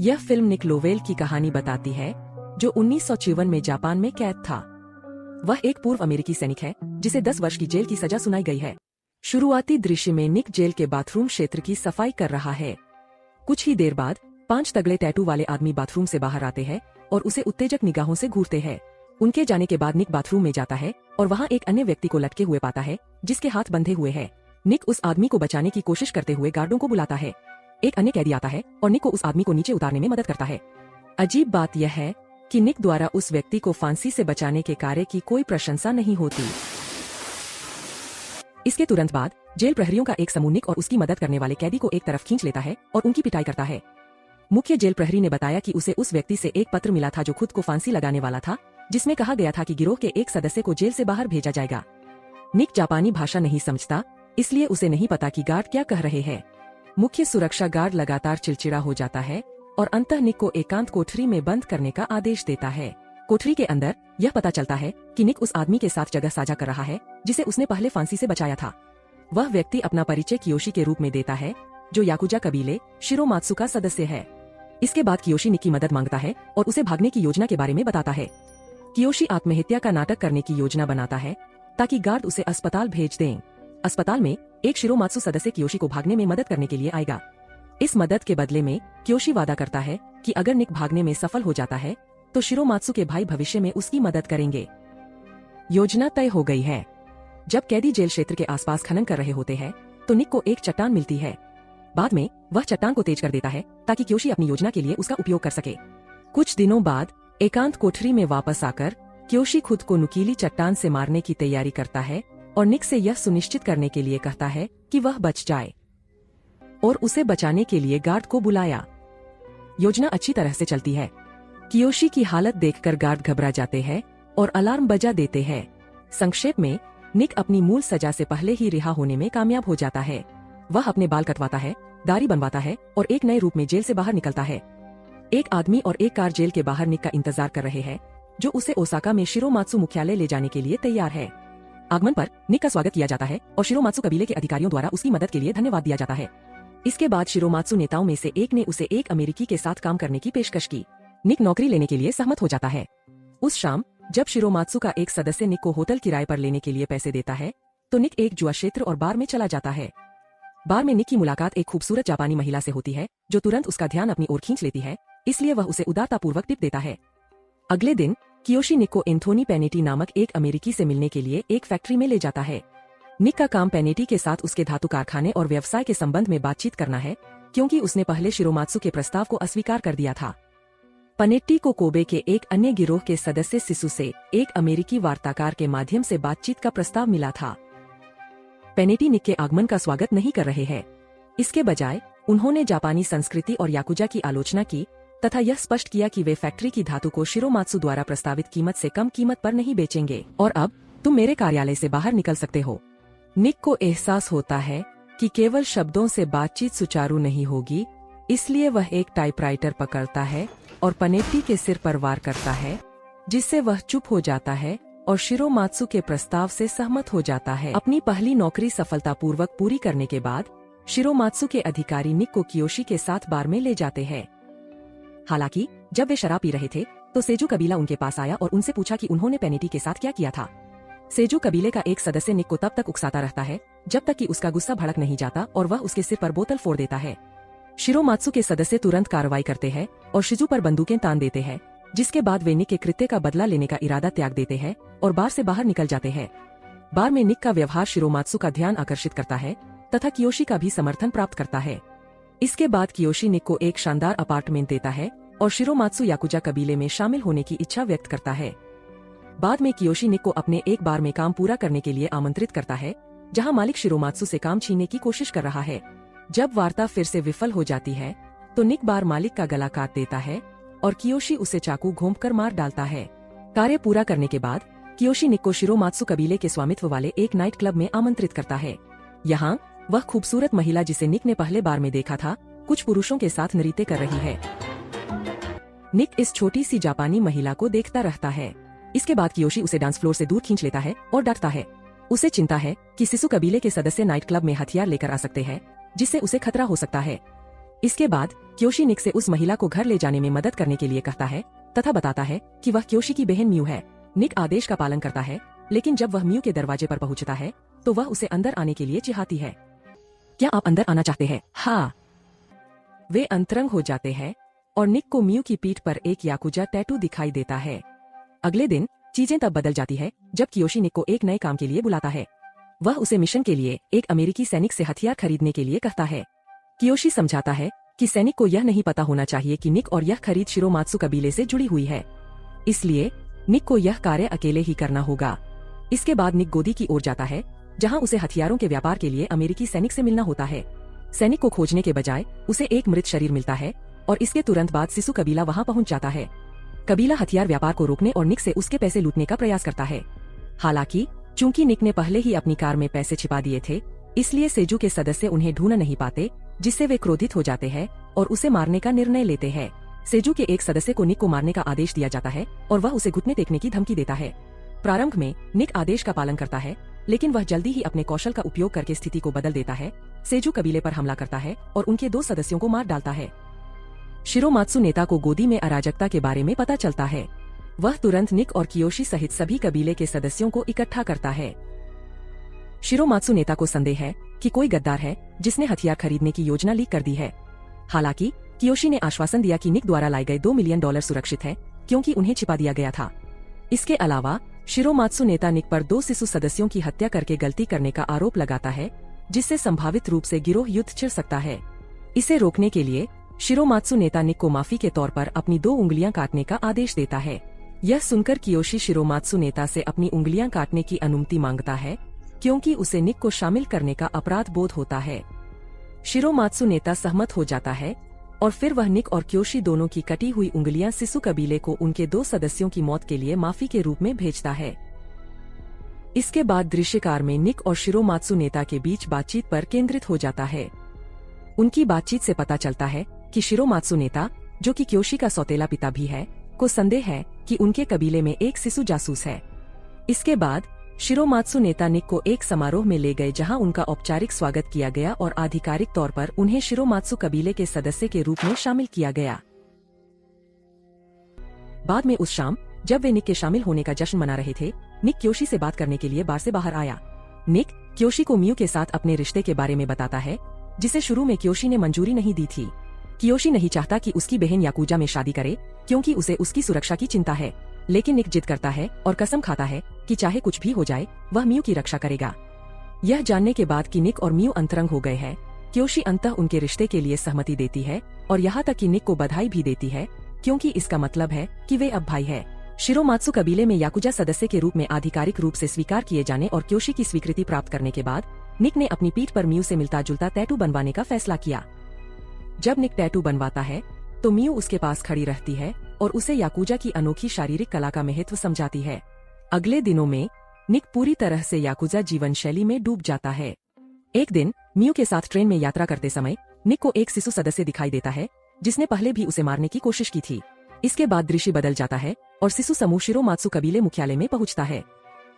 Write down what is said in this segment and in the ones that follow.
यह फिल्म निक लोवेल की कहानी बताती है, जो 1954 में जापान में कैद था। वह एक पूर्व अमेरिकी सैनिक है जिसे 10 वर्ष की जेल की सजा सुनाई गई है। शुरुआती दृश्य में निक जेल के बाथरूम क्षेत्र की सफाई कर रहा है। कुछ ही देर बाद 5 तगड़े टैटू वाले आदमी बाथरूम से बाहर आते हैं और उसे उत्तेजक निगाहों से घूरते हैं। उनके जाने के बाद निक बाथरूम में जाता है और वहाँ एक अन्य व्यक्ति को लटके हुए पाता है, जिसके हाथ बंधे हुए हैं। निक उस आदमी को बचाने की कोशिश करते हुए गार्डों को बुलाता है। एक अन्य कैदी आता है और निक को उस आदमी को नीचे उतारने में मदद करता है। अजीब बात यह है कि निक द्वारा उस व्यक्ति को फांसी से बचाने के कार्य की कोई प्रशंसा नहीं होती। इसके तुरंत बाद जेल प्रहरियों का एक समूह निक और उसकी मदद करने वाले कैदी को एक तरफ खींच लेता है और उनकी पिटाई करता है। मुख्य जेल प्रहरी ने बताया कि उसे उस व्यक्ति से एक पत्र मिला था जो खुद को फांसी लगाने वाला था, जिसमें कहा गया था कि गिरोह के एक सदस्य को जेल से बाहर भेजा जाएगा। निक जापानी भाषा नहीं समझता, इसलिए उसे नहीं पता कि गार्ड क्या कह रहे हैं। मुख्य सुरक्षा गार्ड लगातार चिड़चिड़ा हो जाता है और अंततः निक को एकांत कोठरी में बंद करने का आदेश देता है। कोठरी के अंदर यह पता चलता है कि निक उस आदमी के साथ जगह साझा कर रहा है जिसे उसने पहले फांसी से बचाया था। वह व्यक्ति अपना परिचय कियोशी के रूप में देता है, जो याकुजा कबीले शिरोमात्सु का सदस्य है। इसके बाद कियोशी निक की मदद मांगता है और उसे भागने की योजना के बारे में बताता है। कियोशी आत्महत्या का नाटक करने की योजना बनाता है ताकि गार्ड उसे अस्पताल भेज दें। अस्पताल में एक शिरोमात्सु सदस्य कियोशी को भागने में मदद करने के लिए आएगा। इस मदद के बदले में कियोशी वादा करता है कि अगर निक भागने में सफल हो जाता है तो शिरोमात्सु के भाई भविष्य में उसकी मदद करेंगे। योजना तय हो गई है। जब कैदी जेल क्षेत्र के आसपास खनन कर रहे होते हैं तो निक को एक चट्टान मिलती है। बाद में वह चट्टान को तेज कर देता है ताकि कियोशी अपनी योजना के लिए उसका उपयोग कर सके। कुछ दिनों बाद एकांत कोठरी में वापस आकर कियोशी खुद को नुकीली चट्टान से मारने की तैयारी करता है और निक से यह सुनिश्चित करने के लिए कहता है कि वह बच जाए और उसे बचाने के लिए गार्ड को बुलाया। योजना अच्छी तरह से चलती है। कियोशी की हालत देखकर गार्ड घबरा जाते हैं और अलार्म बजा देते हैं। संक्षेप में, निक अपनी मूल सजा से पहले ही रिहा होने में कामयाब हो जाता है। वह अपने बाल कटवाता है, दाढ़ी बनवाता है और एक नए रूप में जेल से बाहर निकलता है। एक आदमी और एक कार जेल के बाहर निक का इंतजार कर रहे हैं, जो उसे ओसाका में शिरोमात्सु मुख्यालय ले जाने के लिए तैयार है। आगमन पर निक का स्वागत किया जाता है और शिरोमात्सु कबीले के अधिकारियों द्वारा उसकी मदद के लिए धन्यवाद दिया जाता है। इसके बाद शिरोमात्सु नेताओं में से एक ने उसे एक अमेरिकी के साथ काम करने की पेशकश की। निक नौकरी लेने के लिए सहमत हो जाता है। उस शाम जब शिरोमात्सु का एक सदस्य निक को होटल किराए पर लेने के लिए पैसे देता है, तो निक एक जुआ क्षेत्र और बार में चला जाता है। बार में निक की मुलाकात एक खूबसूरत जापानी महिला से होती है, जो तुरंत उसका ध्यान अपनी ओर खींच लेती है, इसलिए वह उसे उदारतापूर्वक टिप देता है। अगले दिन कियोशी निक को एंथोनी पेनेटी नामक एक अमेरिकी से मिलने के लिए एक फैक्ट्री में ले जाता है। निक का काम पेनेटी के साथ उसके धातु कारखाने और व्यवसाय के संबंध में बातचीत करना है, क्योंकि उसने पहले शिरोमात्सु के प्रस्ताव को अस्वीकार कर दिया था। पेनेटी को कोबे के एक अन्य गिरोह के सदस्य सिसु से एक अमेरिकी वार्ताकार के माध्यम से बातचीत का प्रस्ताव मिला था। पेनेटी निक के आगमन का स्वागत नहीं कर रहे हैं। इसके बजाय उन्होंने जापानी संस्कृति और याकुजा की आलोचना की तथा यह स्पष्ट किया कि वे फैक्ट्री की धातु को शिरोमात्सु द्वारा प्रस्तावित कीमत से कम कीमत पर नहीं बेचेंगे और अब तुम मेरे कार्यालय से बाहर निकल सकते हो। निक को एहसास होता है कि केवल शब्दों से बातचीत सुचारू नहीं होगी, इसलिए वह एक टाइपराइटर पकड़ता है और पेनेटी के सिर पर वार करता है, जिससे वह चुप हो जाता है और शिरोमात्सु के प्रस्ताव से सहमत हो जाता है। अपनी पहली नौकरी सफलतापूर्वक पूरी करने के बाद शिरोमात्सु के अधिकारी निक को कियोशी के साथ बार में ले जाते हैं। हालांकि जब वे शराब पी रहे थे तो सेजू कबीला उनके पास आया और उनसे पूछा कि उन्होंने पेनेटी के साथ क्या किया था। सेजू कबीले का एक सदस्य निक को तब तक उकसाता रहता है जब तक कि उसका गुस्सा भड़क नहीं जाता और वह उसके सिर पर बोतल फोड़ देता है। शिरोमात्सु के सदस्य तुरंत कार्रवाई करते हैं और शिजू पर बंदूकें तान देते हैं, जिसके बाद वे निक के कृत्य का बदला लेने का इरादा त्याग देते हैं और बार से बाहर निकल जाते हैं। बार में निक का व्यवहार शिरोमात्सु का ध्यान आकर्षित करता है तथा कियोशी का भी समर्थन प्राप्त करता है। इसके बाद कियोशी निक को एक शानदार अपार्टमेंट देता है और शिरोमात्सु याकुजा कबीले में शामिल होने की इच्छा व्यक्त करता है। बाद में कियोशी निक को अपने एक बार में काम पूरा करने के लिए आमंत्रित करता है, जहां मालिक शिरोमात्सु से काम छीनने की कोशिश कर रहा है। जब वार्ता फिर से विफल हो जाती है तो निक बार मालिक का गला काट देता है और कियोशी उसे चाकू घोंपकर मार डालता है। कार्य पूरा करने के बाद कियोशी निक को शिरोमात्सु कबीले के स्वामित्व वाले एक नाइट क्लब में आमंत्रित करता है। यहाँ वह खूबसूरत महिला जिसे निक ने पहले बार में देखा था, कुछ पुरुषों के साथ नृत्य कर रही है। निक इस छोटी सी जापानी महिला को देखता रहता है। इसके बाद कियोशी उसे डांस फ्लोर से दूर खींच लेता है और डांटता है। उसे चिंता है कि सिसु कबीले के सदस्य नाइट क्लब में हथियार लेकर आ सकते हैं, जिससे उसे खतरा हो सकता है। इसके बाद क्योशी निक से उस महिला को घर ले जाने में मदद करने के लिए कहता है तथा बताता है कि वह क्योशी की बहन म्यू है। निक आदेश का पालन करता है, लेकिन जब वह म्यू के दरवाजे पर पहुंचता है तो वह उसे अंदर आने के लिए चिढ़ाती है। क्या आप अंदर आना चाहते हैं? हाँ। वे अंतरंग हो जाते हैं और निक को म्यू की पीठ पर एक याकुजा टैटू दिखाई देता है। अगले दिन चीजें तब बदल जाती है जब कियोशी निक को एक नए काम के लिए बुलाता है। वह उसे मिशन के लिए एक अमेरिकी सैनिक से हथियार खरीदने के लिए कहता है। कियोशी समझाता है कि सैनिक को यह नहीं पता होना चाहिए कि निक और यह खरीद शिरोमात्सु कबीले से जुड़ी हुई है, इसलिए निक को यह कार्य अकेले ही करना होगा। इसके बाद निक गोदी की ओर जाता है, जहां उसे हथियारों के व्यापार के लिए अमेरिकी सैनिक से मिलना होता है। सैनिक को खोजने के बजाय उसे एक मृत शरीर मिलता है और इसके तुरंत बाद सिसु कबीला वहां पहुंच जाता है। कबीला हथियार व्यापार को रोकने और निक से उसके पैसे लूटने का प्रयास करता है। हालांकि चूंकि निक ने पहले ही अपनी कार में पैसे छिपा दिए थे, इसलिए सेजू के सदस्य उन्हें ढूंढ नहीं पाते, जिससे वे क्रोधित हो जाते हैं और उसे मारने का निर्णय लेते हैं। सेजू के एक सदस्य को निक को मारने का आदेश दिया जाता है और वह उसे घुटने टेकने की धमकी देता है। प्रारंभ में निक आदेश का पालन करता है, लेकिन वह जल्दी ही अपने कौशल का उपयोग करके स्थिति को बदल देता है। सेजू कबीले पर हमला करता है और उनके 2 सदस्यों को मार डालता है। शिरोमात्सु नेता को गोदी में अराजकता के बारे में पता चलता है। वह तुरंत निक और कियोशी सहित सभी कबीले के सदस्यों को इकट्ठा करता है। शिरोमात्सु नेता को संदेह है कि कोई गद्दार है जिसने हथियार खरीदने की योजना लीक कर दी है। हालांकि कियोशी ने आश्वासन दिया कि निक द्वारा लाए गए $2 मिलियन सुरक्षित है, क्योंकि उन्हें छिपा दिया गया था। इसके अलावा शिरोमात्सु नेता निक पर 2 सिसु सदस्यों की हत्या करके गलती करने का आरोप लगाता है, जिससे संभावित रूप से गिरोह युद्ध छिड़ सकता है। इसे रोकने के लिए शिरोमात्सु नेता निक को माफी के तौर पर अपनी 2 उंगलियां काटने का आदेश देता है। यह सुनकर कियोशी शिरोमात्सु नेता से अपनी उंगलियां काटने की अनुमति मांगता है, क्योंकि उसे निक को शामिल करने का अपराध बोध होता है। शिरोमात्सु नेता सहमत हो जाता है और फिर वह निक और क्योशी दोनों की कटी हुई उंगलियां सिसु कबीले को उनके 2 सदस्यों की मौत के लिए माफी के रूप में भेजता है। इसके बाद दृश्यकार में निक और शिरोमात्सु नेता के बीच बातचीत पर केंद्रित हो जाता है। उनकी बातचीत से पता चलता है कि शिरोमात्सु नेता, जो कि क्योशी का सौतेला पिता भी है, को संदेह है कि उनके कबीले में एक सिसु जासूस है। इसके बाद शिरोमात्सु नेता निक को एक समारोह में ले गए, जहां उनका औपचारिक स्वागत किया गया और आधिकारिक तौर पर उन्हें शिरोमात्सु कबीले के सदस्य के रूप में शामिल किया गया। बाद में उस शाम जब वे निक के शामिल होने का जश्न मना रहे थे, निक क्योशी से बात करने के लिए बार से बाहर आया। निक क्योशी को म्यू के साथ अपने रिश्ते के बारे में बताता है, जिसे शुरू में क्योशी ने मंजूरी नहीं दी थी। कियोशी नहीं चाहता कि उसकी बहन याकुजा में शादी करे, क्योंकि उसे उसकी सुरक्षा की चिंता है, लेकिन निक जिद करता है और कसम खाता है कि चाहे कुछ भी हो जाए वह म्यू की रक्षा करेगा। यह जानने के बाद कि निक और म्यू अंतरंग हो गए हैं, क्योशी अंततः उनके रिश्ते के लिए सहमति देती है और यहाँ तक कि निक को बधाई भी देती है, क्योंकि इसका मतलब है कि वे अब भाई है। शिरोमात्सु कबीले में याकुजा सदस्य के रूप में आधिकारिक रूप से स्वीकार किए जाने और क्योशी की स्वीकृति प्राप्त करने के बाद निक ने अपनी पीठ पर म्यू से मिलता जुलता टैटू बनवाने का फैसला किया। जब निक टैटू बनवाता है तो म्यू उसके पास खड़ी रहती है और उसे याकुजा की अनोखी शारीरिक कला का महत्व समझाती है। अगले दिनों में निक पूरी तरह से याकुजा जीवन शैली में डूब जाता है। एक दिन म्यू के साथ ट्रेन में यात्रा करते समय निक को एक सिसु सदस्य दिखाई देता है, जिसने पहले भी उसे मारने की कोशिश की थी। इसके बाद दृश्य बदल जाता है और सिसु समूह शिरोमात्सु कबीले मुख्यालय में पहुंचता है।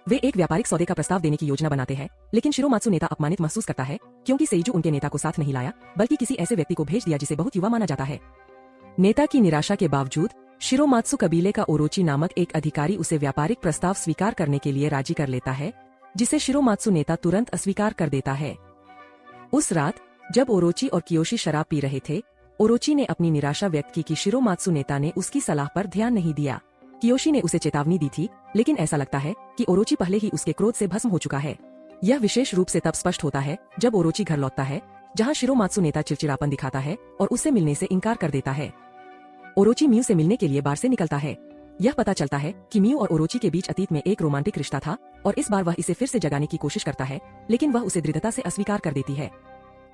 वे एक व्यापारिक सौदे का प्रस्ताव देने की योजना बनाते हैं, लेकिन शिरोमात्सु नेता अपमानित महसूस करता है, क्योंकि सेइजू उनके नेता को साथ नहीं लाया, बल्कि किसी ऐसे व्यक्ति को भेज दिया जिसे बहुत युवा माना जाता है। नेता की निराशा के बावजूद शिरोमात्सु कबीले का ओरोची नामक एक अधिकारी उसे व्यापारिक प्रस्ताव स्वीकार करने के लिए राजी कर लेता है, जिसे शिरोमात्सु नेता तुरंत अस्वीकार कर देता है। उस रात जब ओरोची और कियोशी शराब पी रहे थे, ओरोची ने अपनी निराशा व्यक्त की कि शिरोमात्सु नेता ने उसकी सलाह पर ध्यान नहीं दिया। कियोशी ने उसे चेतावनी दी थी, लेकिन ऐसा लगता है कि ओरोची पहले ही उसके क्रोध से भस्म हो चुका है। यह विशेष रूप से तब स्पष्ट होता है जब ओरोची घर लौटता है, जहां शिरोमात्सु नेता चिड़चिड़ापन दिखाता है और उससे मिलने से इनकार कर देता है। ओरोची म्यू से मिलने के लिए बार से निकलता है। यह पता चलता है कि म्यू और ओरोची के बीच अतीत में एक रोमांटिक रिश्ता था और इस बार वह इसे फिर से जगाने की कोशिश करता है, लेकिन वह उसे दृढ़ता से अस्वीकार कर देती है।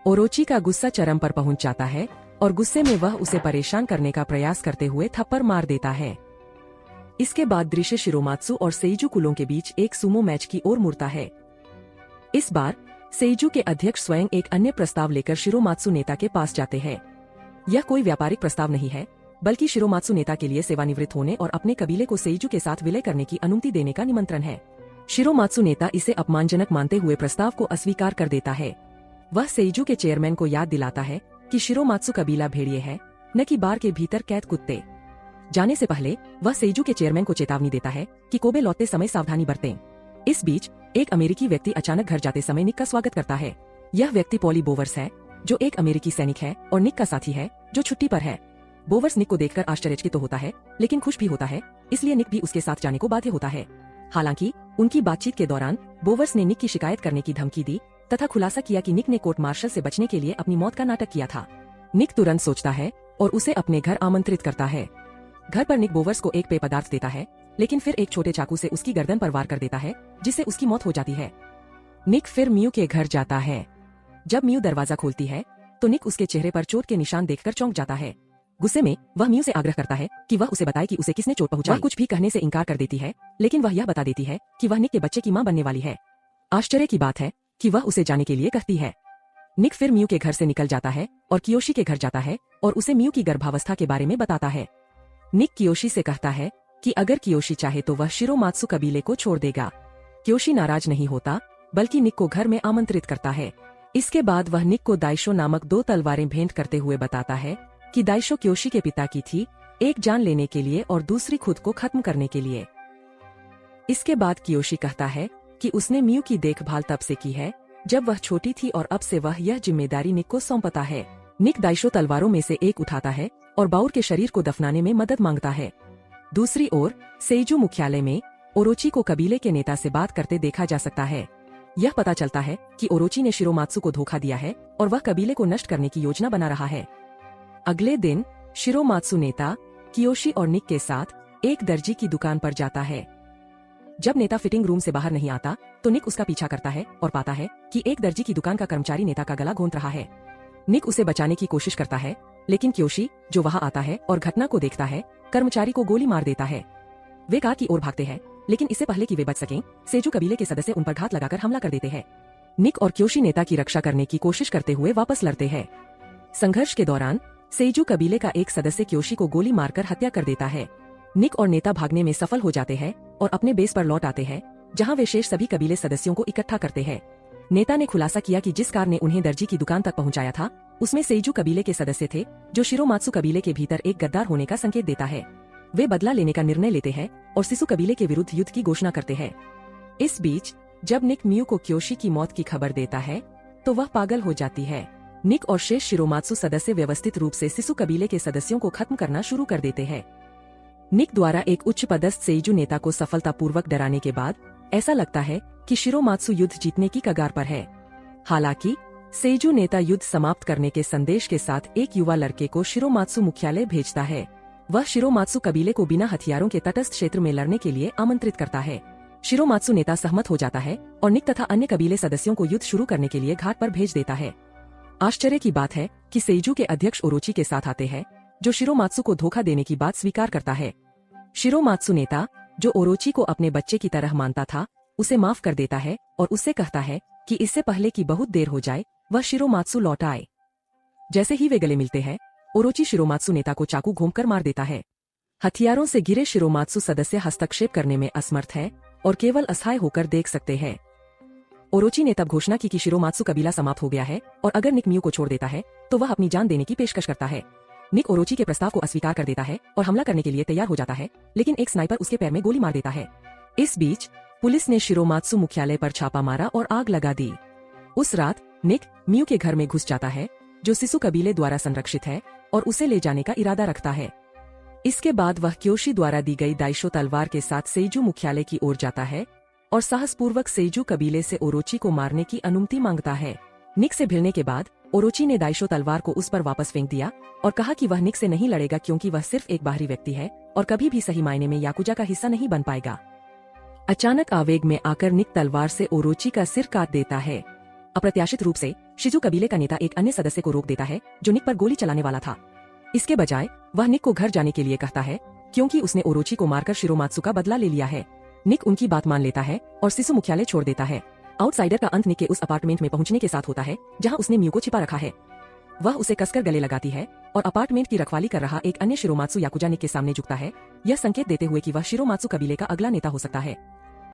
ओरोची का गुस्सा चरम पर पहुंच जाता है और गुस्से में वह उसे परेशान करने का प्रयास करते हुए थप्पड़ मार देता है। इसके बाद दृश्य शिरोमात्सु और सेइजू कुलों के बीच एक सुमो मैच की ओर मुड़ता है। इस बार सेइजू के अध्यक्ष स्वयं एक अन्य प्रस्ताव लेकर शिरोमात्सु नेता के पास जाते हैं। यह कोई व्यापारिक प्रस्ताव नहीं है, बल्कि शिरोमात्सु नेता के लिए सेवानिवृत्त होने और अपने कबीले को सेइजू के साथ विलय करने की अनुमति देने का निमंत्रण है। शिरोमात्सु नेता इसे अपमानजनक मानते हुए प्रस्ताव को अस्वीकार कर देता है। वह सेइजू के चेयरमैन को याद दिलाता है कि शिरोमात्सु कबीला भेड़िए है, न कि बार के भीतर कैद कुत्ते। जाने से पहले वह सेइजू के चेयरमैन को चेतावनी देता है कि कोबे लौटते समय सावधानी बरतें। इस बीच एक अमेरिकी व्यक्ति अचानक घर जाते समय निक का स्वागत करता है। यह व्यक्ति पॉली बोवर्स है, जो एक अमेरिकी सैनिक है और निक का साथी है, जो छुट्टी पर है। बोवर्स निक को देखकर आश्चर्यचकित तो होता है, लेकिन खुश भी होता है, इसलिए निक भी उसके साथ जाने को बाध्य होता है। हालांकि उनकी बातचीत के दौरान बोवर्स ने निक की शिकायत करने की धमकी दी तथा खुलासा किया कि निक ने कोर्ट मार्शल से बचने के लिए अपनी मौत का नाटक किया था। निक तुरंत सोचता है और उसे अपने घर आमंत्रित करता है। घर पर निक बोवर्स को एक पेय पदार्थ देता है, लेकिन फिर एक छोटे चाकू से उसकी गर्दन पर वार कर देता है, जिससे उसकी मौत हो जाती है। निक फिर मियू के घर जाता है। जब मियू दरवाजा खोलती है तो निक उसके चेहरे पर चोट के निशान देखकर चौंक जाता है। गुस्से में वह मियू से आग्रह करता है कि वह उसे बताए कि उसे किसने चोट पहुंचाई। वह कुछ भी कहने से इनकार कर देती है, लेकिन वह यह बता देती है कि वह निक के बच्चे की मां बनने वाली है। आश्चर्य की बात है कि वह उसे जाने के लिए कहती है। निक फिर मियू के घर से निकल जाता है और कियोशी के घर जाता है और उसे मियू की गर्भावस्था के बारे में बताता है। निक कियोशी से कहता है कि अगर कियोशी चाहे तो वह शिरोमात्सु कबीले को छोड़ देगा। कियोशी नाराज नहीं होता, बल्कि निक को घर में आमंत्रित करता है। इसके बाद वह निक को दाइशो नामक 2 तलवारें भेंट करते हुए बताता है कि दाइशो कियोशी के पिता की थी, एक जान लेने के लिए और दूसरी खुद को खत्म करने के लिए। इसके बाद कियोशी कहता है कि उसने मियू की देखभाल तब से की है जब वह छोटी थी और अब से वह यह जिम्मेदारी निक को सौंपता है। निक दाइशो तलवारों में से एक उठाता है और बाउर के शरीर को दफनाने में मदद मांगता है। दूसरी ओर सेइजू मुख्यालय में ओरोची को कबीले के नेता से बात करते देखा जा सकता है। यह पता चलता है कि ओरोची ने शिरोमात्सु को धोखा दिया है और वह कबीले को नष्ट करने की योजना बना रहा है। अगले दिन शिरोमात्सु नेता कियोशी और निक के साथ एक दर्जी की दुकान पर जाता है। जब नेता फिटिंग रूम से बाहर नहीं आता तो निक उसका पीछा करता है और पाता है कि एक दर्जी की दुकान का कर्मचारी नेता का गला घोंट रहा है। निक उसे बचाने की कोशिश करता है, लेकिन कियोशी जो वहां आता है और घटना को देखता है, कर्मचारी को गोली मार देता है। वे कार की ओर भागते हैं, लेकिन इससे पहले कि वे बच सकें, सेजू कबीले के सदस्य उन पर घात लगाकर हमला कर देते हैं। निक और कियोशी नेता की रक्षा करने की कोशिश करते हुए वापस लड़ते हैं। संघर्ष के दौरान सेजू कबीले का एक सदस्य कियोशी को गोली मारकर हत्या कर देता है। निक और नेता भागने में सफल हो जाते हैं और अपने बेस पर लौट आते हैं, जहां वे शेष सभी कबीले सदस्यों को इकट्ठा करते हैं। नेता ने खुलासा किया कि जिस कार ने उन्हें दर्जी की दुकान तक पहुंचाया था, उसमें सेइजू कबीले के सदस्य थे, जो शिरोमात्सु कबीले के भीतर एक गद्दार होने का संकेत देता है। वे बदला लेने का निर्णय लेते हैं और सिसु कबीले के विरुद्ध युद्ध की घोषणा करते हैं। इस बीच जब निक मियू को कियोशी की मौत की खबर देता है तो वह पागल हो जाती है। निक और शेष शिरोमात्सु सदस्य व्यवस्थित रूप से सिसु कबीले के सदस्यों को खत्म करना शुरू कर देते हैं। निक द्वारा एक उच्च पदस्थ सेइजू नेता को सफलतापूर्वक डराने के बाद ऐसा लगता है कि शिरोमात्सु युद्ध जीतने की कगार पर है। हालांकि सेइजू नेता युद्ध समाप्त करने के संदेश के साथ एक युवा लड़के को शिरोमात्सु मुख्यालय भेजता है। वह शिरोमात्सु कबीले को बिना हथियारों के तटस्थ क्षेत्र में लड़ने के लिए आमंत्रित करता है। शिरोमात्सु नेता सहमत हो जाता है और निक तथा अन्य कबीले सदस्यों को युद्ध शुरू करने के लिए घाट पर भेज देता है। आश्चर्य की बात है कि सेइजू के अध्यक्ष ओरोची के साथ आते हैं, जो शिरोमात्सु को धोखा देने की बात स्वीकार करता है। शिरोमात्सु नेता, जो ओरोची को अपने बच्चे की तरह मानता था, उसे माफ कर देता है और उससे कहता है कि इससे पहले कि बहुत देर हो जाए वह शिरोमात्सु लौट आए। जैसे ही वे गले मिलते हैं, ओरोची शिरोमात्सु नेता को चाकू घोंपकर मार देता है। हथियारों से घिरे शिरोमात्सु सदस्य हस्तक्षेप करने में असमर्थ है और केवल असहाय होकर देख सकते हैं। ओरोची ने तब घोषणा की कि शिरोमात्सु कबीला समाप्त हो गया है और अगर निक मियू को छोड़ देता है तो वह अपनी जान देने की पेशकश करता है। निक ओरोची के प्रस्ताव को अस्वीकार कर देता है और हमला करने के लिए तैयार हो जाता है, लेकिन एक स्नाइपर उसके पैर में गोली मार देता है। इस बीच पुलिस ने शिरोमात्सु मुख्यालय पर छापा मारा और आग लगा दी। उस रात निक मियू के घर में घुस जाता है, जो सिसु कबीले द्वारा संरक्षित है, और उसे ले जाने का इरादा रखता है। इसके बाद वह कियोशी द्वारा दी गई दाइशो तलवार के साथ सेइजू मुख्यालय की ओर जाता है और साहसपूर्वक सेइजू कबीले से ओरोची को मारने की अनुमति मांगता है। निक से भिड़ने के बाद ओरोची ने दाइशो तलवार को उस पर वापस फेंक दिया और कहा कि वह निक से नहीं लड़ेगा क्योंकि वह सिर्फ एक बाहरी व्यक्ति है और कभी भी सही मायने में याकुजा का हिस्सा नहीं बन पाएगा। अचानक आवेग में आकर निक तलवार से ओरोची का सिर काट देता है। अप्रत्याशित रूप से शिजू कबीले का नेता एक अन्य सदस्य को रोक देता है, जो निक पर गोली चलाने वाला था। इसके बजाय वह निक को घर जाने के लिए कहता है, क्योंकि उसने ओरोची को मारकर शिरोमात्सु का बदला ले लिया है। निक उनकी बात मान लेता है और सिसु मुख्यालय छोड़ देता है। आउटसाइडर का अंत निक के उस अपार्टमेंट में पहुंचने के साथ होता है जहां उसने मियू को छिपा रखा है। वह उसे कसकर गले लगाती है और अपार्टमेंट की रखवाली कर रहा एक अन्य शिरोमात्सु याकुजा निक के सामने झुकता है, यह संकेत देते हुए कि वह शिरोमात्सु कबीले का अगला नेता हो सकता है।